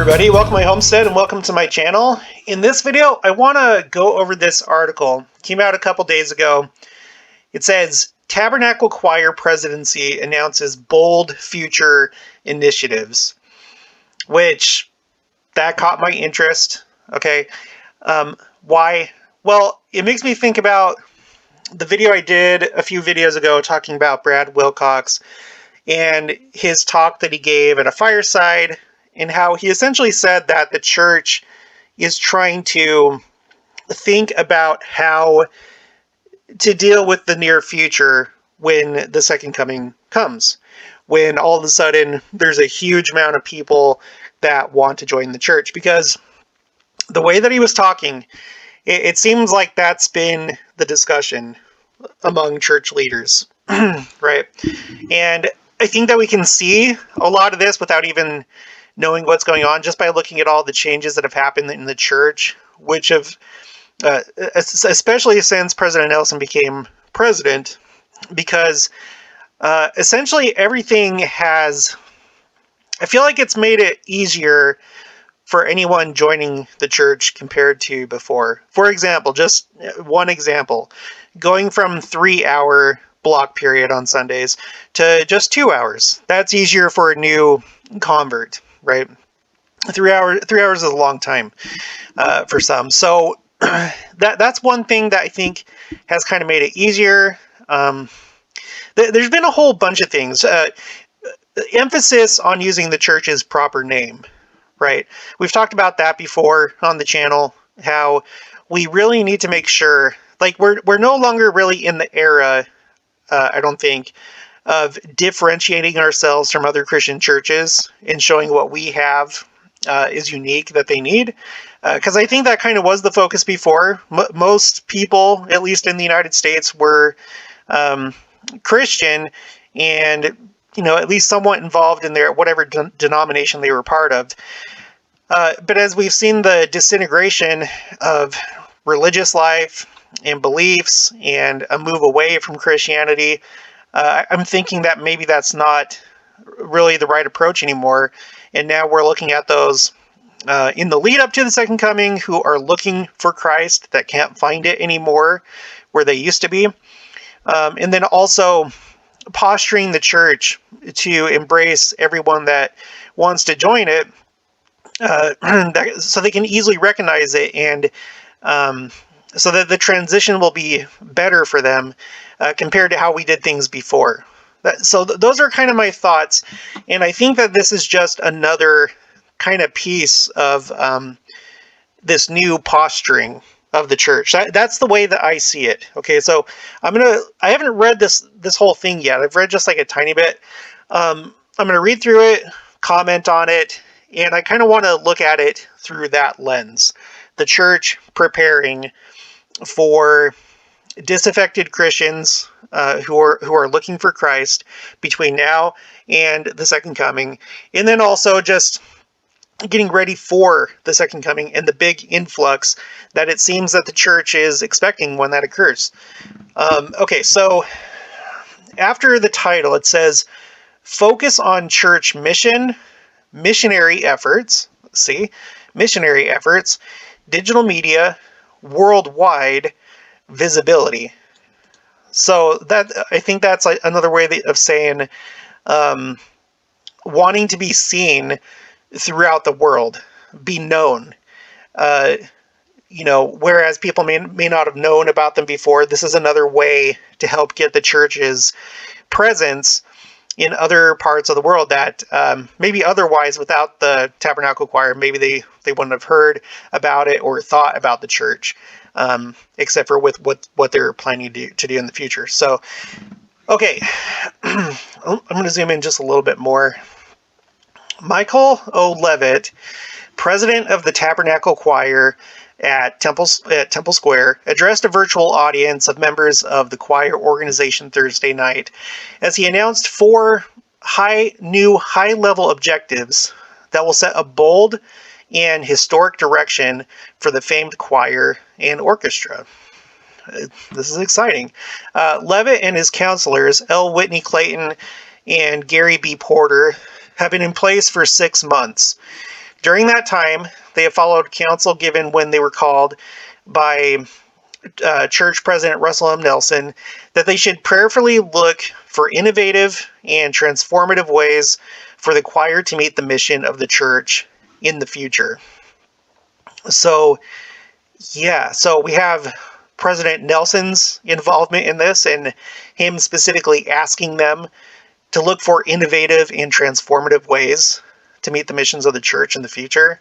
everybody, welcome to my homestead and welcome to my channel. In this video, I want to go over this article. It came out a couple days ago. It says, Tabernacle Choir Presidency announces bold future initiatives, which that caught my interest. Okay. Why? Well, it makes me think about the video I did a few videos ago talking about Brad Wilcox and his talk that he gave at a fireside, and how he essentially said that the church is trying to think about how to deal with the near future when the second coming comes. When all of a sudden there's a huge amount of people that want to join the church. Because the way that he was talking, it seems like that's been the discussion among church leaders, right? And I think that we can see a lot of this without even knowing what's going on, just by looking at all the changes that have happened in the church, which have, especially since President Nelson became president, because essentially everything has, I feel like it's made it easier for anyone joining the church compared to before. For example, just one example, going from 3-hour block period on Sundays to just 2 hours. That's easier for a new convert, right? 3 hours is a long time for some. So that's one thing that I think has kind of made it easier. There's been a whole bunch of things. Emphasis on using the church's proper name, right? We've talked about that before on the channel, how we really need to make sure, like, we're no longer really in the era, I don't think, of differentiating ourselves from other Christian churches and showing what we have is unique that they need. Because I think that kind of was the focus before. Most people, at least in the United States, were Christian and, at least somewhat involved in their whatever denomination they were part of. But as we've seen the disintegration of religious life and beliefs and a move away from Christianity, I'm thinking that maybe that's not really the right approach anymore. And now we're looking at those in the lead up to the second coming who are looking for Christ that can't find it anymore where they used to be. And then also posturing the church to embrace everyone that wants to join it, so they can easily recognize it, and so that the transition will be better for them compared to how we did things before. Those are kind of my thoughts, and I think that this is just another kind of piece of this new posturing of the church. That's the way that I see it. Okay, so I haven't read this whole thing yet. I've read just like a tiny bit. I'm gonna read through it, comment on it, and I kind of want to look at it through that lens. The church preparing for disaffected Christians who are looking for Christ between now and the second coming, and then also just getting ready for the second coming and the big influx that it seems that the church is expecting when that occurs. Okay, so after the title, it says, focus on church mission, missionary efforts, digital media, worldwide visibility. So that, I think that's like another way of saying wanting to be seen throughout the world, be known. Whereas people may not have known about them before, this is another way to help get the church's presence in other parts of the world that maybe otherwise, without the Tabernacle Choir, maybe they wouldn't have heard about it or thought about the church, except for with what they're planning to do in the future. So, okay, I'm going to zoom in just a little bit more. Michael O. Levitt, president of the Tabernacle Choir at Temple Square, addressed a virtual audience of members of the choir organization Thursday night as he announced 4 new high-level objectives that will set a bold and historic direction for the famed choir and orchestra. This is exciting. Levitt and his counselors, L. Whitney Clayton and Gary B. Porter, have been in place for 6 months. During that time, they have followed counsel given when they were called by church president Russell M. Nelson that they should prayerfully look for innovative and transformative ways for the choir to meet the mission of the church in the future. So, yeah, so we have President Nelson's involvement in this and him specifically asking them to look for innovative and transformative ways to meet the missions of the church in the future.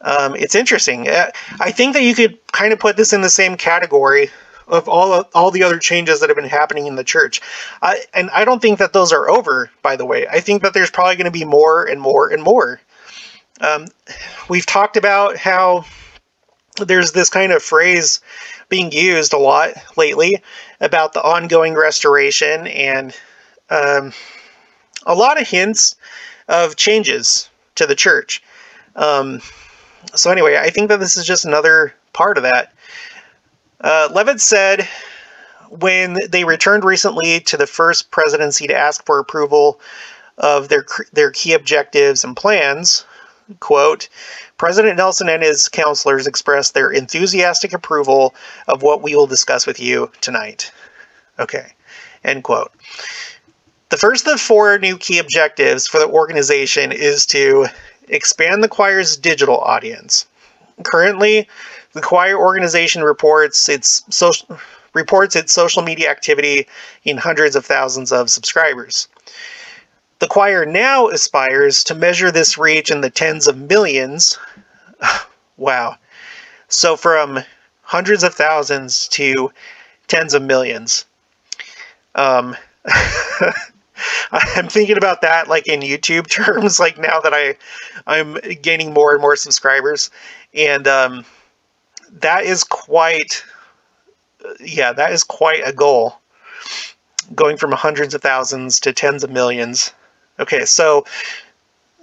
It's interesting. I think that you could kind of put this in the same category of all the other changes that have been happening in the church. And I don't think that those are over, by the way. I think that there's probably going to be more and more and more. We've talked about how there's this kind of phrase being used a lot lately about the ongoing restoration and a lot of hints of changes to the church. So anyway, I think that this is just another part of that. Levitt said when they returned recently to the first presidency to ask for approval of their key objectives and plans, quote, President Nelson and his counselors expressed their enthusiastic approval of what we will discuss with you tonight. Okay, end quote. The first of the 4 new key objectives for the organization is to expand the choir's digital audience. Currently, the choir organization reports its social media activity in hundreds of thousands of subscribers. The choir now aspires to measure this reach in the tens of millions. Wow. So from hundreds of thousands to tens of millions. I'm thinking about that like in YouTube terms, like now that I'm gaining more and more subscribers. And that is quite a goal, going from hundreds of thousands to tens of millions. Okay, so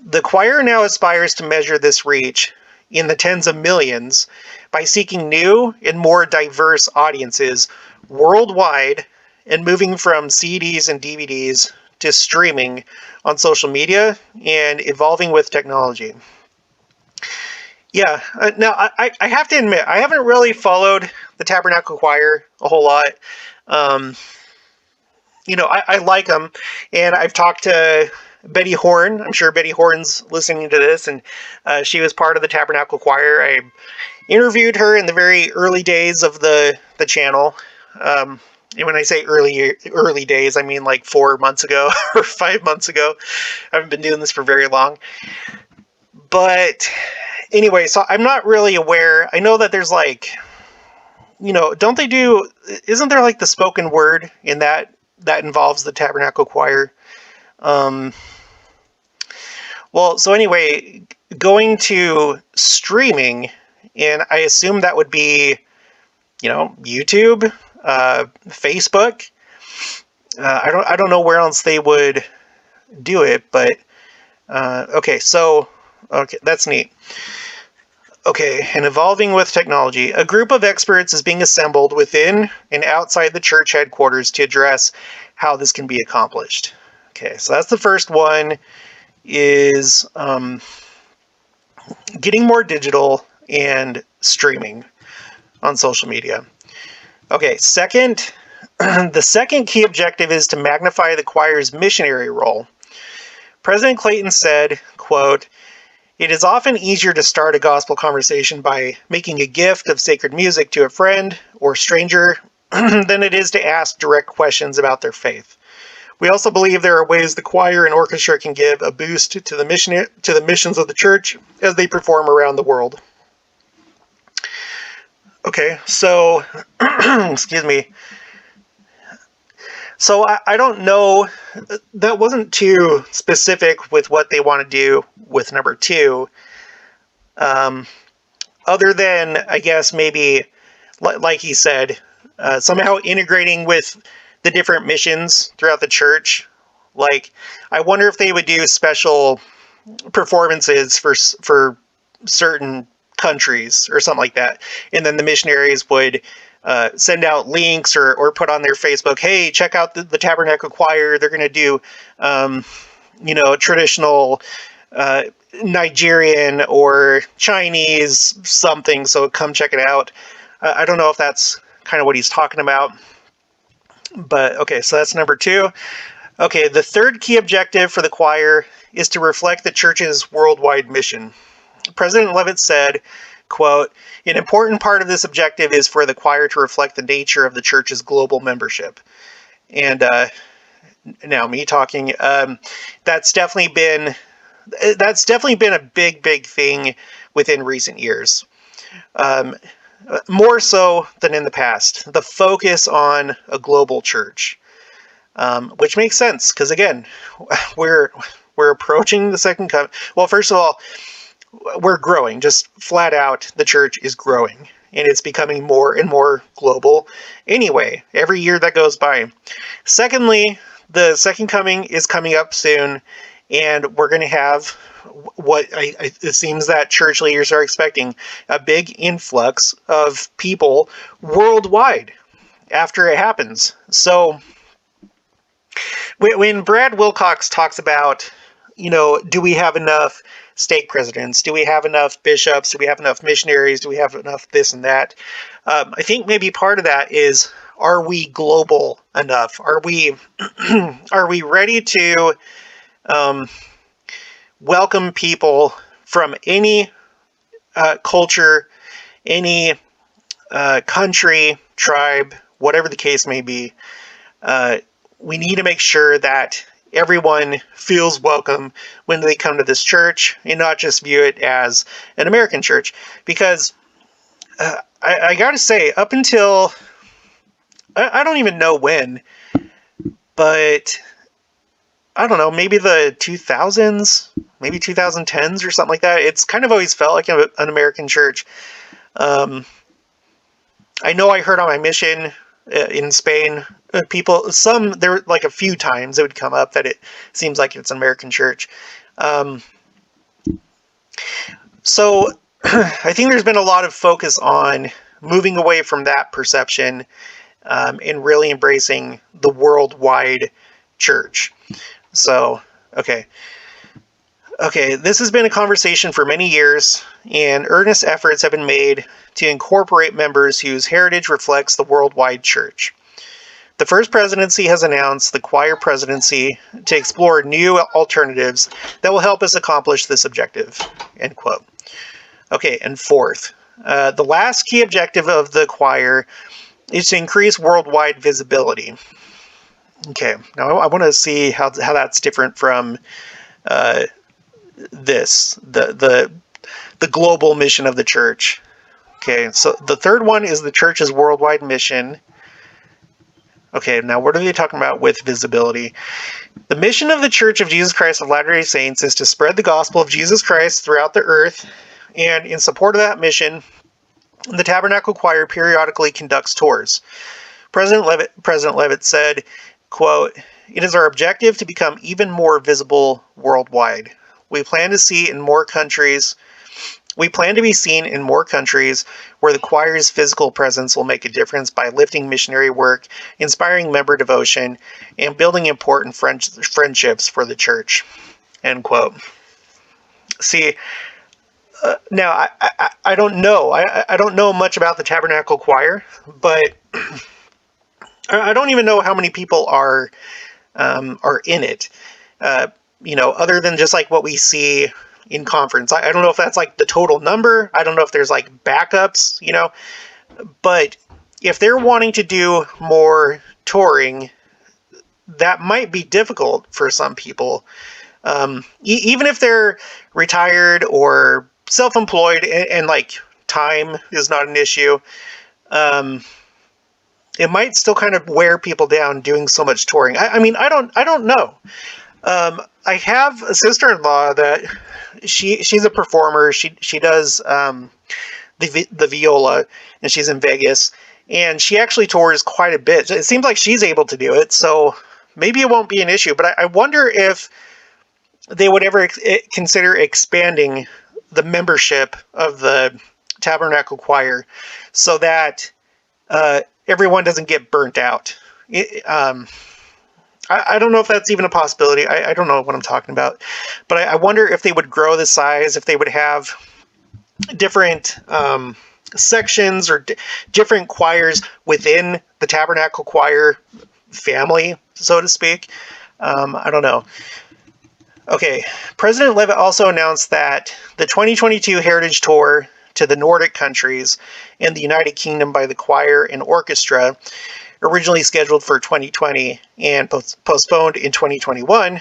the choir now aspires to measure this reach in the tens of millions by seeking new and more diverse audiences worldwide and moving from CDs and DVDs to streaming on social media and evolving with technology. Yeah, now I have to admit, I haven't really followed the Tabernacle Choir a whole lot. I like them, and I've talked to Betty Horn. I'm sure Betty Horn's listening to this, and she was part of the Tabernacle Choir. I interviewed her in the very early days of the channel. And when I say early days, I mean like 4 months ago or 5 months ago. I haven't been doing this for very long. But anyway, so I'm not really aware. I know that there's like, isn't there like the spoken word in that involves the Tabernacle Choir? Well, so anyway, going to streaming, and I assume that would be, YouTube, Facebook. I don't know where else they would do it, but okay, that's neat. Okay, and evolving with technology, a group of experts is being assembled within and outside the church headquarters to address how this can be accomplished. Okay, so that's the first one, is getting more digital and streaming on social media. Okay, second, the second key objective is to magnify the choir's missionary role. President Clayton said, quote, "It is often easier to start a gospel conversation by making a gift of sacred music to a friend or stranger than it is to ask direct questions about their faith. We also believe there are ways the choir and orchestra can give a boost to the missions of the church as they perform around the world." Okay, so, excuse me. So I don't know, that wasn't too specific with what they want to do with number 2. Other than, I guess, maybe, like he said, somehow integrating with the different missions throughout the church. Like, I wonder if they would do special performances for certain countries or something like that. And then the missionaries would send out links or put on their Facebook, hey, check out the Tabernacle Choir. They're going to do, traditional Nigerian or Chinese something, so come check it out. I don't know if that's kind of what he's talking about, but okay, so that's number 2. Okay, the third key objective for the choir is to reflect the church's worldwide mission. President Levitt said, quote, an important part of this objective is for the choir to reflect the nature of the church's global membership. And now me talking, that's definitely been a big thing within recent years. More so than in the past. The focus on a global church. Which makes sense, because again, we're approaching the second coming. Well, first of all, we're growing. Just flat out, the church is growing, and it's becoming more and more global anyway, every year that goes by. Secondly, the second coming is coming up soon, and we're going to have what it seems that church leaders are expecting, a big influx of people worldwide after it happens. So when Brad Wilcox talks about, do we have enough stake presidents? Do we have enough bishops? Do we have enough missionaries? Do we have enough this and that? I think maybe part of that is, are we global enough? Are we are we ready to welcome people from any culture, any country, tribe, whatever the case may be? We need to make sure that everyone feels welcome when they come to this church, and not just view it as an American church. Because I gotta say, up until, I don't even know when, but I don't know, maybe the 2000s, maybe 2010s or something like that, it's kind of always felt like an American church. I know I heard on my mission in Spain, there were like a few times it would come up that it seems like it's an American church. So I think there's been a lot of focus on moving away from that perception and really embracing the worldwide church. So, okay, this has been a conversation for many years, and earnest efforts have been made to incorporate members whose heritage reflects the worldwide church. The First Presidency has announced the choir presidency to explore new alternatives that will help us accomplish this objective, end quote. Okay, and fourth, the last key objective of the choir is to increase worldwide visibility. Okay, now I want to see how that's different from the global mission of the church. Okay, so the third one is the church's worldwide mission. Okay, now what are they talking about with visibility? The mission of the Church of Jesus Christ of Latter-day Saints is to spread the gospel of Jesus Christ throughout the earth, and in support of that mission, the Tabernacle Choir periodically conducts tours. President Levitt said, quote, it is our objective to become even more visible worldwide. We plan to be seen in more countries where the choir's physical presence will make a difference by lifting missionary work, inspiring member devotion, and building important friendships for the church. End quote. See, now I don't know. I don't know much about the Tabernacle Choir, but I don't even know how many people are in it. Other than just like what we see in conference. I don't know if that's like the total number. I don't know if there's like backups, but if they're wanting to do more touring, that might be difficult for some people. Even if they're retired or self-employed and like time is not an issue, it might still kind of wear people down doing so much touring. I mean, I don't know. I have a sister-in-law that she's a performer. She does the viola, and she's in Vegas, and she actually tours quite a bit. It seems like she's able to do it, so maybe it won't be an issue. But I wonder if they would ever consider expanding the membership of the Tabernacle Choir so that everyone doesn't get burnt out. I don't know if that's even a possibility. I don't know what I'm talking about. But I wonder if they would grow the size, if they would have different sections or different choirs within the Tabernacle choir family, so to speak. I don't know. Okay, President Levitt also announced that the 2022 Heritage Tour to the Nordic countries and the United Kingdom by the choir and orchestra, originally scheduled for 2020 and postponed in 2021,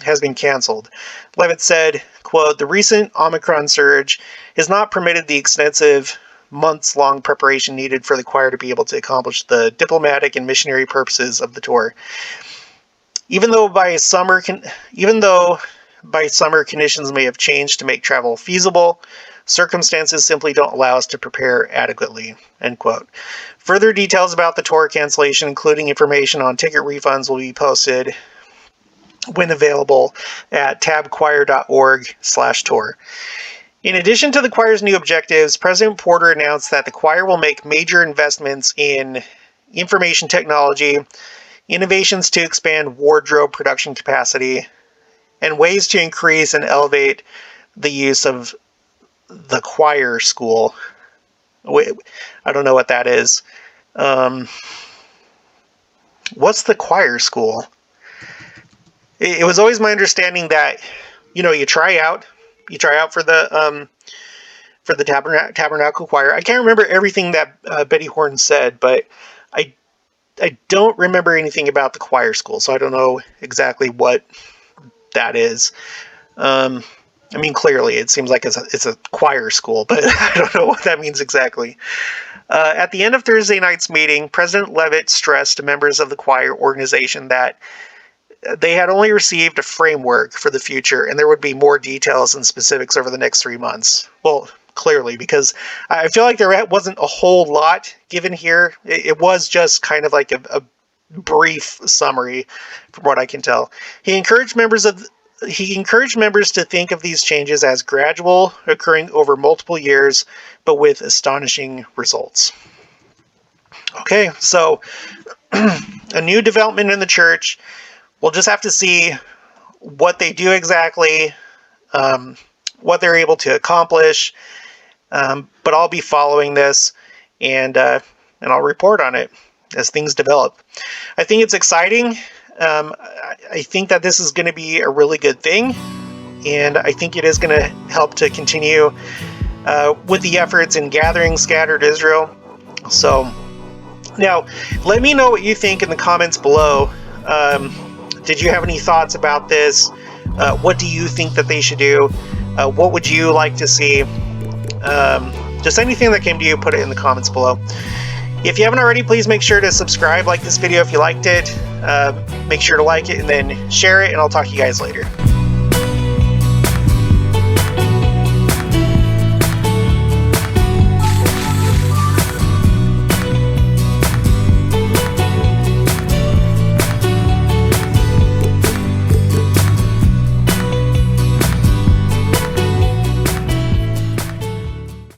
has been canceled. Levitt said, quote, "The recent Omicron surge has not permitted the extensive months-long preparation needed for the choir to be able to accomplish the diplomatic and missionary purposes of the tour. Even though by summer conditions may have changed to make travel feasible, circumstances simply don't allow us to prepare adequately," end quote. Further details about the tour cancellation, including information on ticket refunds, will be posted when available at tabchoir.org/tour. In addition to the choir's new objectives, President Porter announced that the choir will make major investments in information technology, innovations to expand wardrobe production capacity, and ways to increase and elevate the use of the choir school. I don't know what that is. What's the choir school? It was always my understanding that, you try out for the Tabernacle choir. I can't remember everything that Betty Horn said, but I don't remember anything about the choir school, so I don't know exactly what that is. Clearly it seems like it's a choir school, but I don't know what that means exactly. At the end of Thursday night's meeting, President Levitt stressed to members of the choir organization that they had only received a framework for the future, and there would be more details and specifics over the next 3 months. Well, clearly, because I feel like there wasn't a whole lot given here. It was just kind of like a brief summary, from what I can tell. He encouraged members to think of these changes as gradual, occurring over multiple years, but with astonishing results. Okay, so a new development in the church. We'll just have to see what they do exactly, what they're able to accomplish. But I'll be following this, and I'll report on it as things develop. I think it's exciting. I think that this is going to be a really good thing, and I think it is going to help to continue with the efforts in gathering scattered Israel. So now, let me know what you think in the comments below. Did you have any thoughts about this? What do you think that they should do? What would you like to see? Just anything that came to you, put it in the comments below. If you haven't already, please make sure to subscribe, like this video if you liked it. Make sure to like it and then share it, and I'll talk to you guys later.